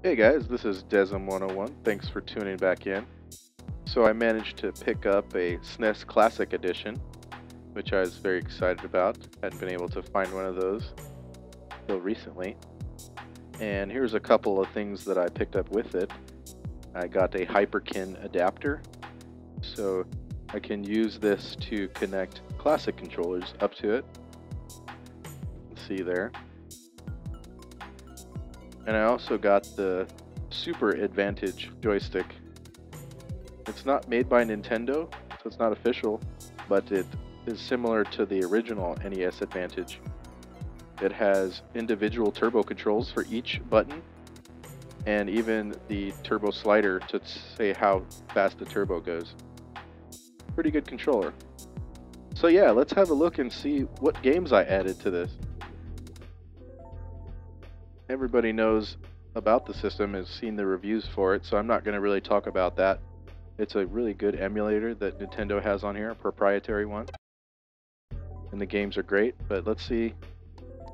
Hey guys, this is Desm101. Thanks for tuning back in. So I managed to pick up a SNES Classic Edition, which I was very excited about. Hadn't been able to find one of those until recently. And here's a couple of things that I picked up with it. I got a Hyperkin adapter, so I can use this to connect classic controllers up to it. See there. And I also got the Super Advantage joystick. It's not made by Nintendo, so it's not official, but it is similar to the original NES Advantage. It has individual turbo controls for each button, and even the turbo slider to say how fast the turbo goes. Pretty good controller. So yeah, let's have a look and see what games I added to this. Everybody knows about the system, has seen the reviews for it, so I'm not going to really talk about that. It's a really good emulator that Nintendo has on here, a proprietary one. And the games are great, but let's see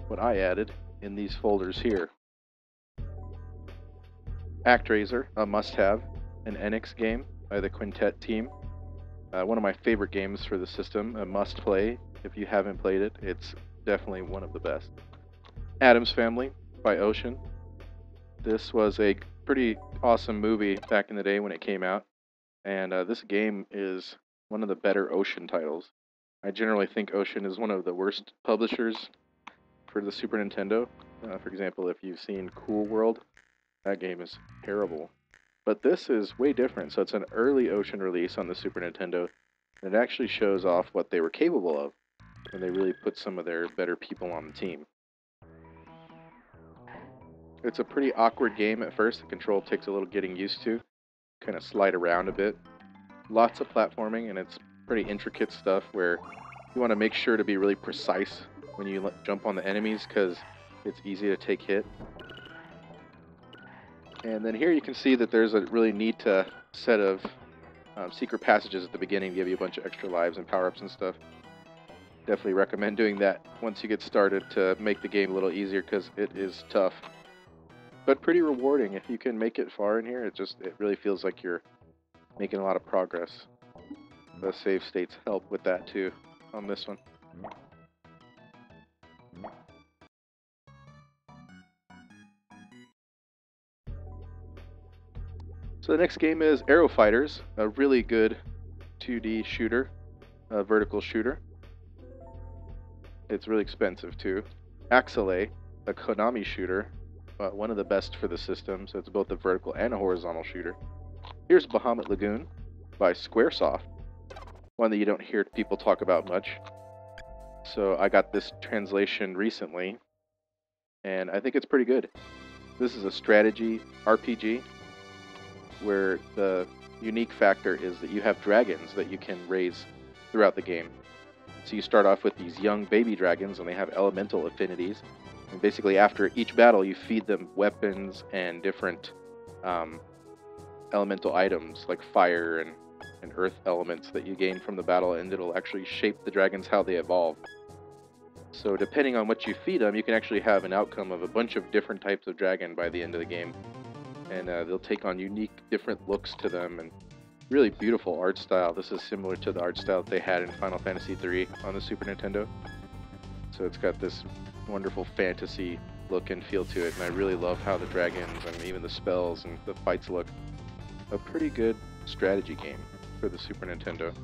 what I added in these folders here. Actraiser, a must-have, an Enix game by the Quintet team. One of my favorite games for the system, a must-play. If you haven't played it, it's definitely one of the best. Addams Family by Ocean. This was a pretty awesome movie back in the day when it came out, and this game is one of the better Ocean titles. I generally think Ocean is one of the worst publishers for the Super Nintendo. For example, if you've seen Cool World, that game is terrible. But this is way different, so it's an early Ocean release on the Super Nintendo, and it actually shows off what they were capable of when they really put some of their better people on the team. It's a pretty awkward game at first. The control takes a little getting used to. Kind of slide around a bit. Lots of platforming, and it's pretty intricate stuff where you want to make sure to be really precise when you jump on the enemies because it's easy to take hit. And then here you can see that there's a really neat set of secret passages at the beginning to give you a bunch of extra lives and power-ups and stuff. Definitely recommend doing that once you get started to make the game a little easier because it is tough. But pretty rewarding. If you can make it far in here, it really feels like you're making a lot of progress. The save states help with that too on this one. So the next game is Aero Fighters, a really good 2D shooter, a vertical shooter. It's really expensive too. Axelay, a Konami shooter. One of the best for the system, so it's both a vertical and a horizontal shooter. Here's Bahamut Lagoon by Squaresoft, one that you don't hear people talk about much. So I got this translation recently, and I think it's pretty good. This is a strategy RPG where the unique factor is that you have dragons that you can raise throughout the game. So you start off with these young baby dragons, and they have elemental affinities. And basically, after each battle, you feed them weapons and different elemental items like fire and earth elements that you gain from the battle, and it'll actually shape the dragons how they evolve. So depending on what you feed them, you can actually have an outcome of a bunch of different types of dragon by the end of the game. And they'll take on unique, different looks to them, and really beautiful art style. This is similar to the art style that they had in Final Fantasy III on the Super Nintendo. So it's got this wonderful fantasy look and feel to it, and I really love how the dragons and even the spells and the fights look. A pretty good strategy game for the Super Nintendo.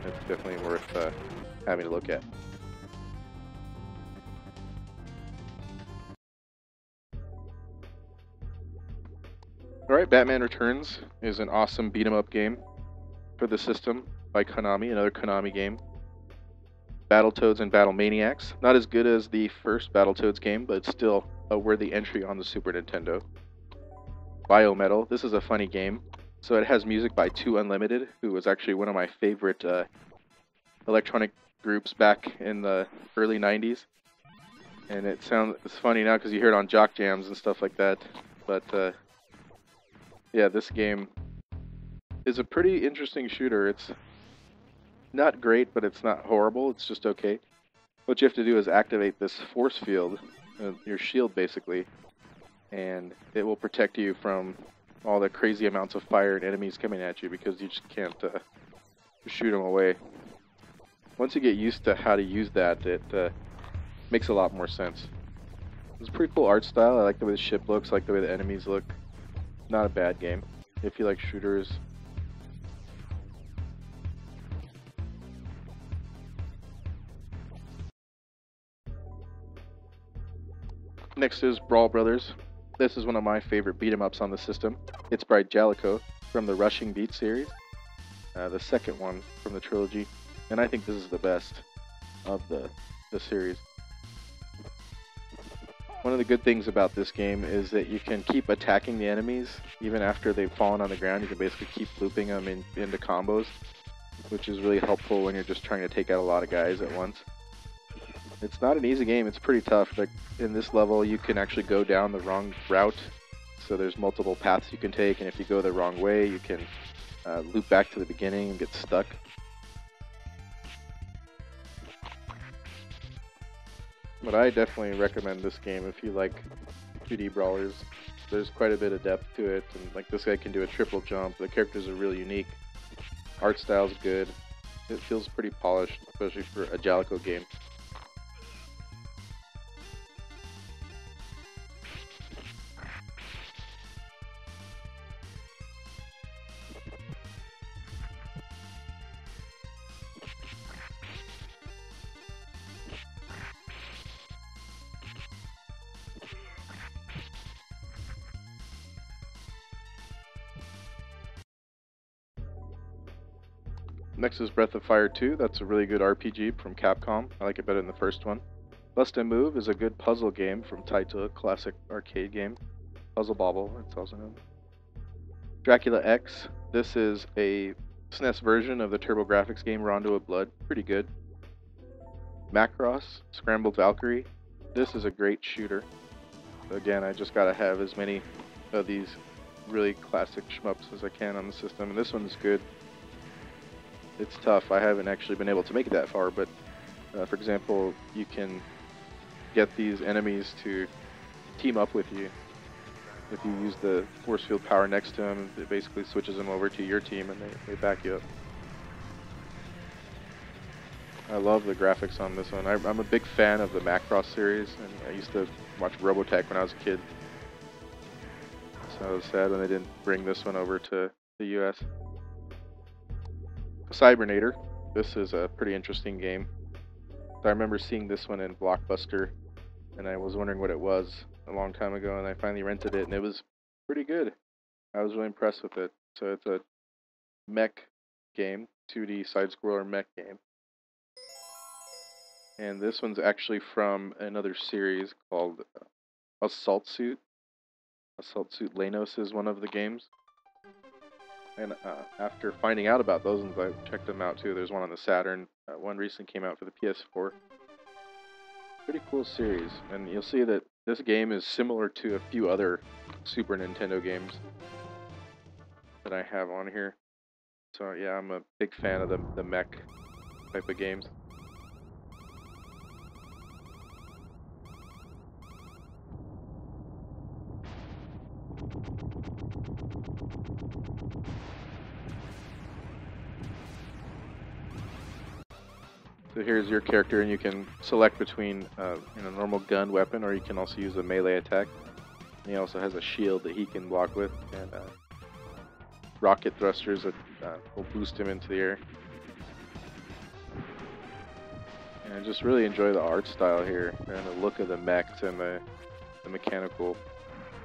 It's definitely worth having a look at. Alright, Batman Returns is an awesome beat-em-up game for the system by Konami, another Konami game. Battletoads and Battle Maniacs. Not as good as the first Battletoads game, but still a worthy entry on the Super Nintendo. Biometal. This is a funny game. So it has music by 2 Unlimited, who was actually one of my favorite electronic groups back in the early 90s. And it's funny now because you hear it on jock jams and stuff like that. But yeah, this game is a pretty interesting shooter. It's not great, but it's not horrible. It's just okay. What you have to do is activate this force field, your shield basically, and it will protect you from all the crazy amounts of fire and enemies coming at you because you just can't shoot them away. Once you get used to how to use that, it makes a lot more sense. It's a pretty cool art style. I like the way the ship looks, I like the way the enemies look. Not a bad game if you like shooters. Next is Brawl Brothers. This is one of my favorite beat-em-ups on the system. It's by Jalico from the Rushing Beat series, the second one from the trilogy, and I think this is the best of the series. One of the good things about this game is that you can keep attacking the enemies even after they've fallen on the ground. You can basically keep looping them into combos, which is really helpful when you're just trying to take out a lot of guys at once. It's not an easy game, it's pretty tough. Like in this level you can actually go down the wrong route, so there's multiple paths you can take, and if you go the wrong way you can loop back to the beginning and get stuck. But I definitely recommend this game if you like 2D brawlers. There's quite a bit of depth to it, and like this guy can do a triple jump. The characters are really unique. Art style's good. It feels pretty polished, especially for a Jalico game. Next is Breath of Fire 2. That's a really good RPG from Capcom. I like it better than the first one. Bust and Move is a good puzzle game from Taito, classic arcade game. Puzzle Bobble, it's also known. Dracula X. This is a SNES version of the TurboGrafx game Rondo of Blood. Pretty good. Macross, Scrambled Valkyrie. This is a great shooter. Again, I just gotta have as many of these really classic shmups as I can on the system, and this one's good. It's tough. I haven't actually been able to make it that far, but for example, you can get these enemies to team up with you. If you use the force field power next to them, it basically switches them over to your team and they back you up. I love the graphics on this one. I'm a big fan of the Macross series, and I used to watch Robotech when I was a kid. So I was sad when they didn't bring this one over to the US. Cybernator. This is a pretty interesting game. So I remember seeing this one in Blockbuster, and I was wondering what it was a long time ago, and I finally rented it, and it was pretty good. I was really impressed with it. So it's a mech game, 2D side-scroller mech game. And this one's actually from another series called Assault Suit. Assault Suit Lanos is one of the games. And after finding out about those ones, I checked them out too. There's one on the Saturn. One recently came out for the PS4. Pretty cool series. And you'll see that this game is similar to a few other Super Nintendo games that I have on here. So yeah, I'm a big fan of the mech type of games. So here's your character, and you can select between a normal gun weapon, or you can also use a melee attack. And he also has a shield that he can block with, and rocket thrusters that will boost him into the air. And I just really enjoy the art style here, and the look of the mechs and the mechanical,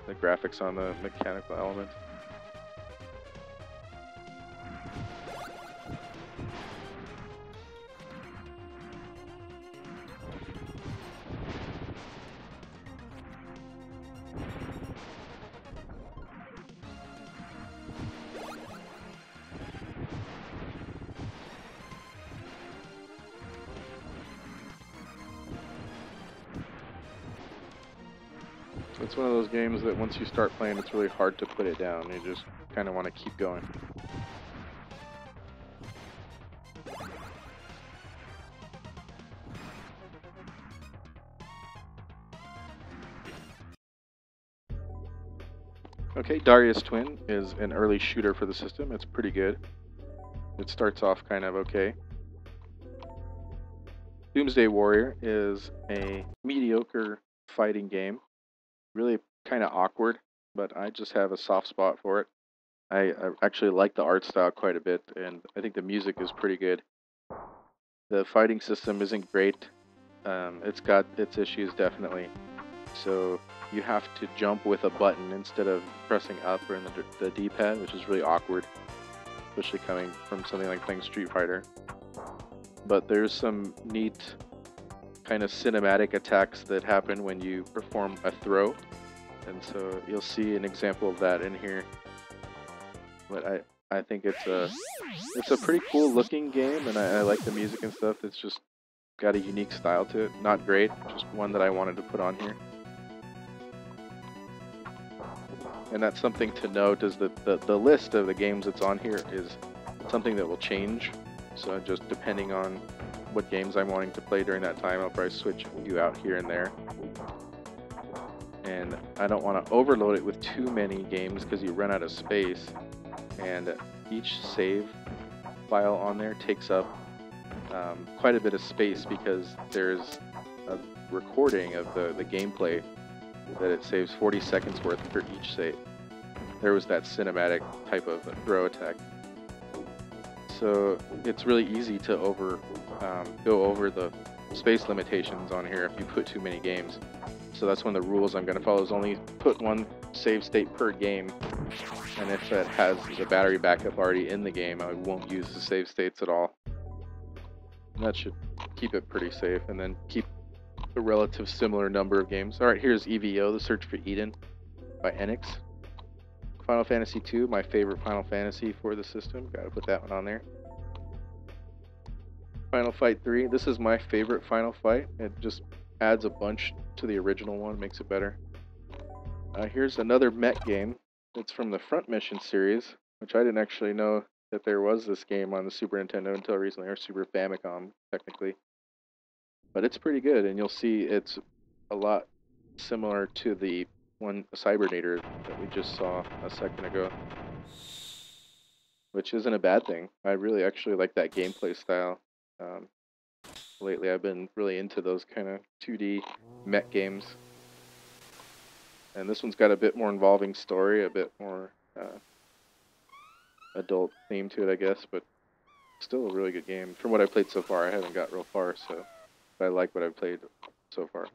the graphics on the mechanical elements. It's one of those games that once you start playing, it's really hard to put it down. You just kind of want to keep going. Okay, Darius Twin is an early shooter for the system. It's pretty good. It starts off kind of okay. Doomsday Warrior is a mediocre fighting game. Really kind of awkward, but I just have a soft spot for it. I actually like the art style quite a bit, and I think the music is pretty good. The fighting system isn't great. It's got its issues, definitely. So you have to jump with a button instead of pressing up or in the D-pad, which is really awkward, especially coming from something like playing Street Fighter. But there's some neat kind of cinematic attacks that happen when you perform a throw, and so you'll see an example of that in here. But I think it's a pretty cool looking game, and I like the music and stuff. It's just got a unique style to it. Not great, just one that I wanted to put on here. And that's something to note, is that the list of the games that's on here is something that will change. So just depending on what games I'm wanting to play during that time, I'll probably switch a few out here and there. And I don't want to overload it with too many games because you run out of space. And each save file on there takes up quite a bit of space because there's a recording of the gameplay that it saves 40 seconds worth for each save. There was that cinematic type of throw attack. So it's really easy to go over the space limitations on here if you put too many games. So that's one of the rules I'm going to follow, is only put one save state per game. And if it has the battery backup already in the game, I won't use the save states at all. And that should keep it pretty safe, and then keep a relative similar number of games. Alright, here's EVO, The Search for Eden by Enix. Final Fantasy II, my favorite Final Fantasy for the system. Gotta put that one on there. Final Fight 3, this is my favorite Final Fight. It just adds a bunch to the original one, makes it better. Here's another mech game. It's from the Front Mission series, which I didn't actually know that there was this game on the Super Nintendo until recently, or Super Famicom, technically. But it's pretty good, and you'll see it's a lot similar to the one Cybernator that we just saw a second ago, which isn't a bad thing. I really actually like that gameplay style. Lately I've been really into those kind of 2D mech games. And this one's got a bit more involving story, a bit more adult theme to it, I guess, but still a really good game. From what I've played so far, I haven't got real far, so but I like what I've played so far.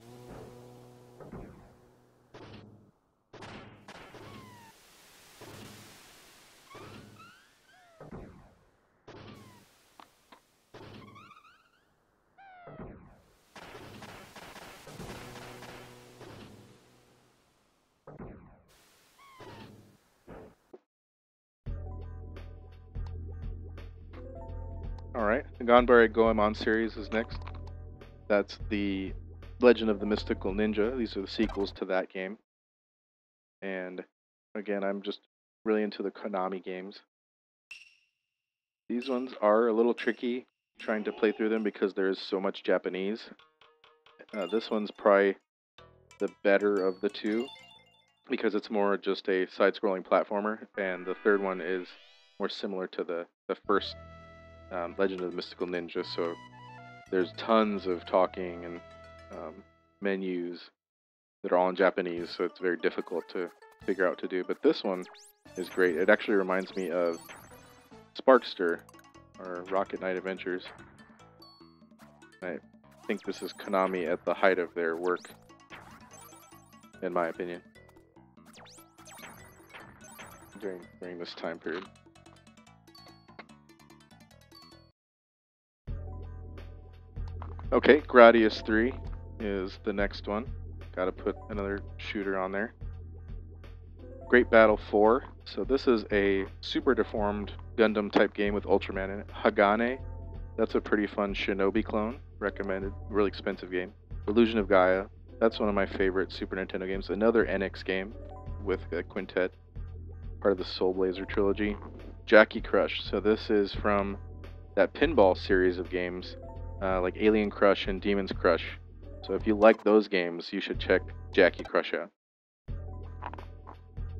Alright, the Ganbare Goemon series is next. That's the Legend of the Mystical Ninja. These are the sequels to that game. And again, I'm just really into the Konami games. These ones are a little tricky trying to play through them because there is so much Japanese. This one's probably the better of the two because it's more just a side-scrolling platformer, and the third one is more similar to the first Legend of the Mystical Ninja, so there's tons of talking and menus that are all in Japanese, so it's very difficult to figure out what to do. But this one is great. It actually reminds me of Sparkster, or Rocket Knight Adventures. I think this is Konami at the height of their work, in my opinion, during this time period. Okay, Gradius 3 is the next one. Gotta put another shooter on there. Great Battle 4. So this is a super deformed Gundam type game with Ultraman in it. Hagane. That's a pretty fun Shinobi clone. Recommended. Really expensive game. Illusion of Gaia. That's one of my favorite Super Nintendo games. Another NX game with a quintet. Part of the Soul Blazer trilogy. Jackie Crush. So this is from that pinball series of games. Like Alien Crush and Demon's Crush. So if you like those games, you should check Jackie Crush out.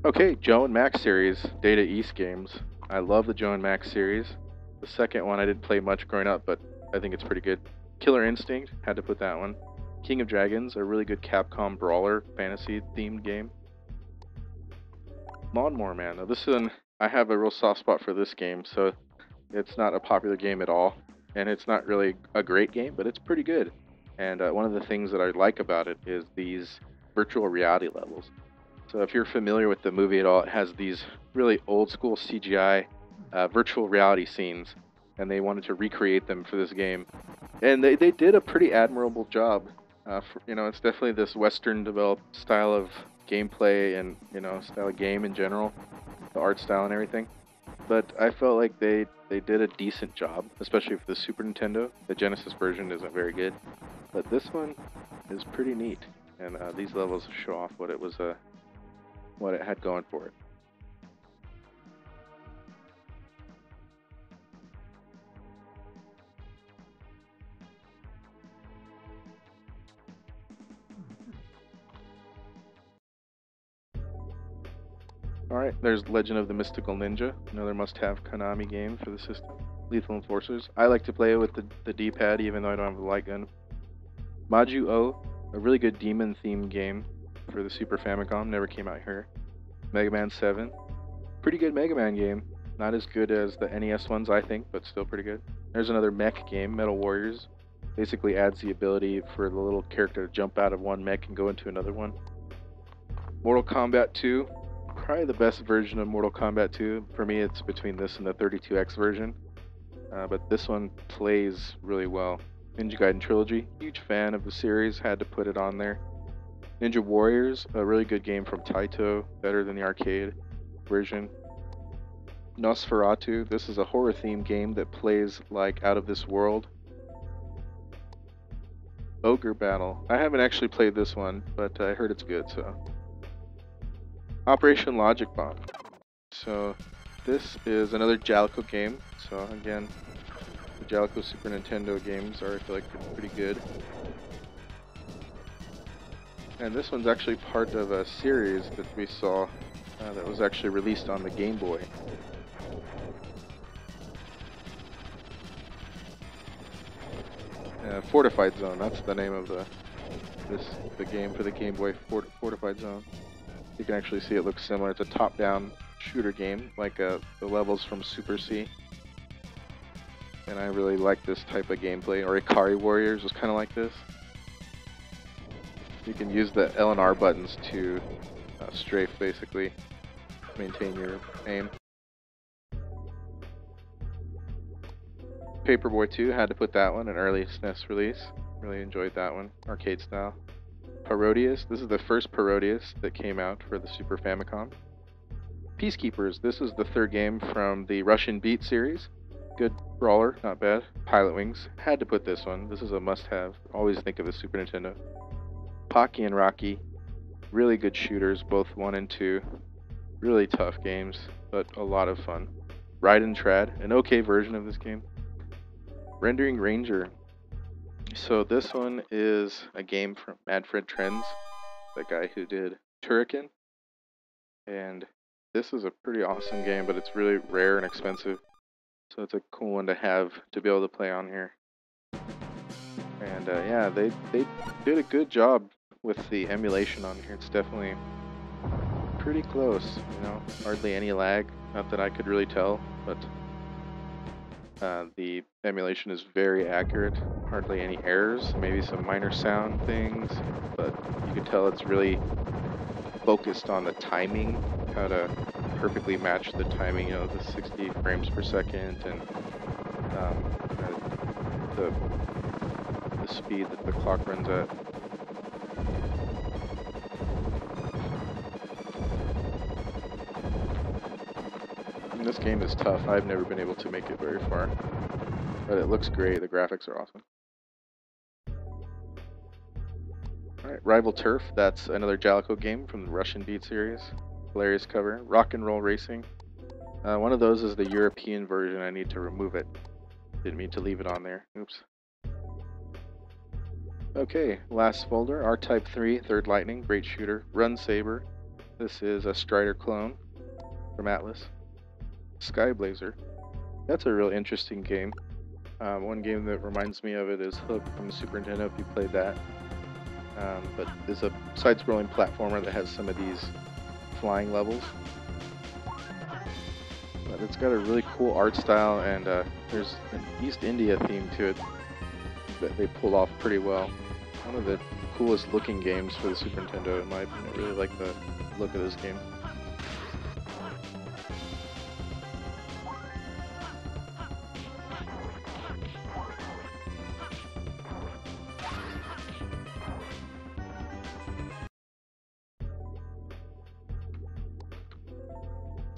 Okay, Joe and Max series, Data East games. I love the Joe and Max series. The second one I didn't play much growing up, but I think it's pretty good. Killer Instinct, had to put that one. King of Dragons, a really good Capcom brawler fantasy themed game. Lawnmower Man. Now this one, I have a real soft spot for this game, so it's not a popular game at all, and it's not really a great game, but it's pretty good. And one of the things that I like about it is these virtual reality levels. So if you're familiar with the movie at all, it has these really old school CGI virtual reality scenes, and they wanted to recreate them for this game. And they did a pretty admirable job. It's definitely this Western developed style of gameplay and, style of game in general, the art style and everything. But I felt like they did a decent job, especially for the Super Nintendo. The Genesis version isn't very good, but this one is pretty neat. And these levels show off what it had going for it. Alright, there's Legend of the Mystical Ninja, another must-have Konami game for the system. Lethal Enforcers. I like to play it with the D-pad even though I don't have a light gun. Maju O, a really good demon-themed game for the Super Famicom, never came out here. Mega Man 7, pretty good Mega Man game. Not as good as the NES ones, I think, but still pretty good. There's another mech game, Metal Warriors. Basically adds the ability for the little character to jump out of one mech and go into another one. Mortal Kombat 2, probably the best version of Mortal Kombat 2. For me, it's between this and the 32X version. But this one plays really well. Ninja Gaiden Trilogy, huge fan of the series, had to put it on there. Ninja Warriors, a really good game from Taito, better than the arcade version. Nosferatu, this is a horror themed game that plays like out of this world. Ogre Battle, I haven't actually played this one, but I heard it's good, so. Operation Logic Bomb. So this is another Jaleco game. So again, the Jaleco Super Nintendo games are, I feel like, pretty good. And this one's actually part of a series that we saw that was actually released on the Game Boy. Fortified Zone, that's the name of the game for the Game Boy, Fortified Zone. You can actually see it looks similar. It's a top-down shooter game, like the levels from Super C. And I really like this type of gameplay. Or Ikari Warriors was kind of like this. You can use the L and R buttons to strafe, basically, maintain your aim. Paperboy 2, had to put that one, an early SNES release. Really enjoyed that one, arcade style. Herodias, this is the first Herodias that came out for the Super Famicom. Peacekeepers, this is the third game from the Russian Beat series. Good brawler, not bad. Pilot Wings, had to put this one. This is a must-have. Always think of the Super Nintendo. Pocky and Rocky, really good shooters, both 1 and 2. Really tough games, but a lot of fun. Ride and Trad, an okay version of this game. Rendering Ranger. So this one is a game from Madfred Trends, the guy who did Turrican. And this is a pretty awesome game, but it's really rare and expensive. So it's a cool one to have to be able to play on here. And yeah, they did a good job with the emulation on here. It's definitely pretty close, hardly any lag, not that I could really tell, but the emulation is very accurate, hardly any errors, maybe some minor sound things, but you can tell it's really focused on the timing, how to perfectly match the timing, the 60 frames per second and the speed that the clock runs at. And this game is tough. I've never been able to make it very far, but it looks great. The graphics are awesome. Alright, Rival Turf, that's another Jaleco game from the Russian Beat series. Hilarious cover. Rock and Roll Racing. One of those is the European version. I need to remove it. Didn't mean to leave it on there. Oops. Okay, last folder. R-Type 3, Third Lightning, great shooter. Run Saber. This is a Strider clone from Atlas. Skyblazer. That's a real interesting game. One game that reminds me of it is Hook from the Super Nintendo, if you played that. But it's a side-scrolling platformer that has some of these flying levels. But it's got a really cool art style, and there's an East India theme to it that they pull off pretty well. One of the coolest looking games for the Super Nintendo, in my opinion. I really like the look of this game.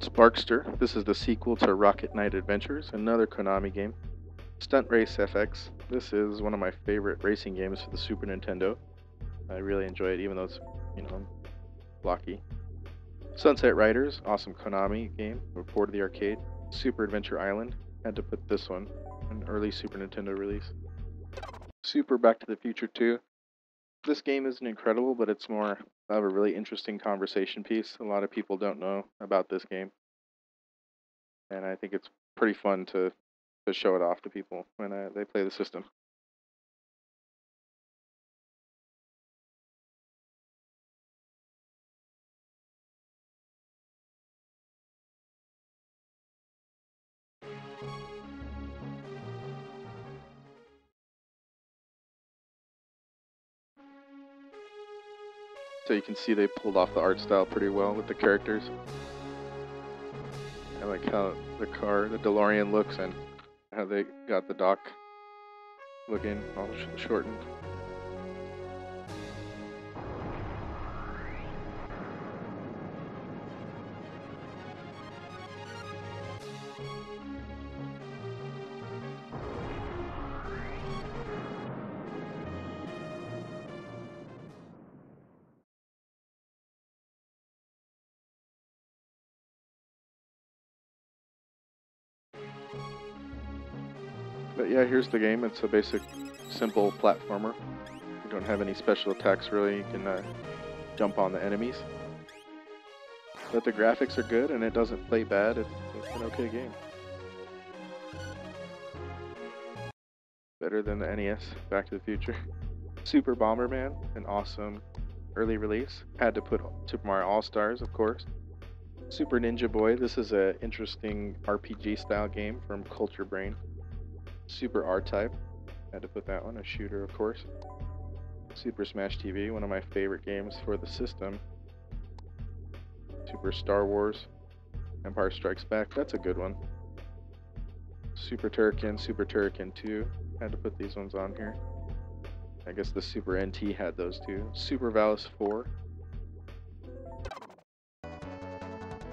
Sparkster. This is the sequel to Rocket Knight Adventures, another Konami game. Stunt Race FX. This is one of my favorite racing games for the Super Nintendo. I really enjoy it, even though it's, blocky. Sunset Riders, awesome Konami game, port of the arcade. Super Adventure Island. Had to put this one, an early Super Nintendo release. Super Back to the Future 2. This game isn't incredible, but it's more of a really interesting conversation piece. A lot of people don't know about this game, and I think it's pretty fun to show it off to people when they play the system. So you can see they pulled off the art style pretty well with the characters. I like how the DeLorean looks, and how they got the dock looking all shortened. But yeah, here's the game. It's a basic, simple platformer. You don't have any special attacks really. You can jump on the enemies. But the graphics are good, and it doesn't play bad. It's an okay game. Better than the NES, Back to the Future. Super Bomberman, an awesome early release. Had to put Super Mario All-Stars, of course. Super Ninja Boy. This is an interesting RPG style game from Culture Brain. Super R-Type, had to put that one, a shooter of course. Super Smash TV, one of my favorite games for the system. Super Star Wars, Empire Strikes Back, that's a good one. Super Turrican 2, had to put these ones on here. I guess the Super NT had those too. Super Valis 4.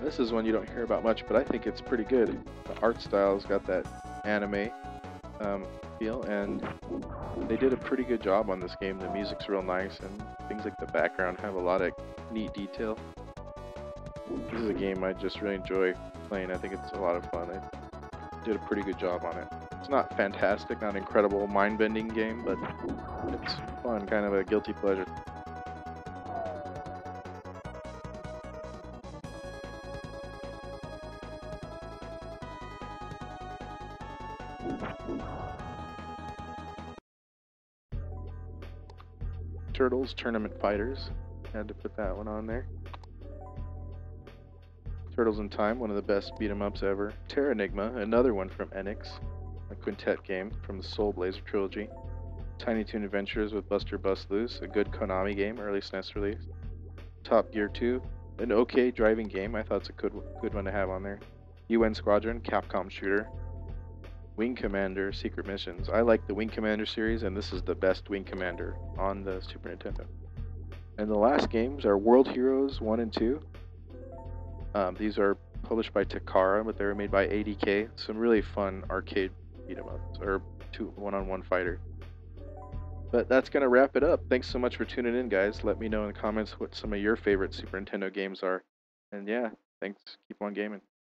This is one you don't hear about much, but I think it's pretty good. The art style's got that anime feel, and they did a pretty good job on this game. The music's real nice, and things like the background have a lot of neat detail. This is a game I just really enjoy playing. I think it's a lot of fun. They did a pretty good job on it. It's not fantastic, not incredible mind-bending game, but it's fun, kind of a guilty pleasure. Turtles Tournament Fighters, had to put that one on there. Turtles in Time, one of the best beat-em-ups ever. Terra Enigma, another one from Enix, a quintet game from the Soul Blazer trilogy. Tiny Toon Adventures with Buster Bust Loose, a good Konami game, early SNES release. Top Gear 2, an okay driving game. I thought it's a good one to have on there. UN Squadron, Capcom shooter. Wing Commander Secret Missions. I like the Wing Commander series, and this is the best Wing Commander on the Super Nintendo. And the last games are World Heroes 1 and 2. These are published by Takara, but they were made by ADK. Some really fun arcade beat-em-ups, or one-on-one fighter. But that's going to wrap it up. Thanks so much for tuning in, guys. Let me know in the comments what some of your favorite Super Nintendo games are. And yeah, thanks. Keep on gaming.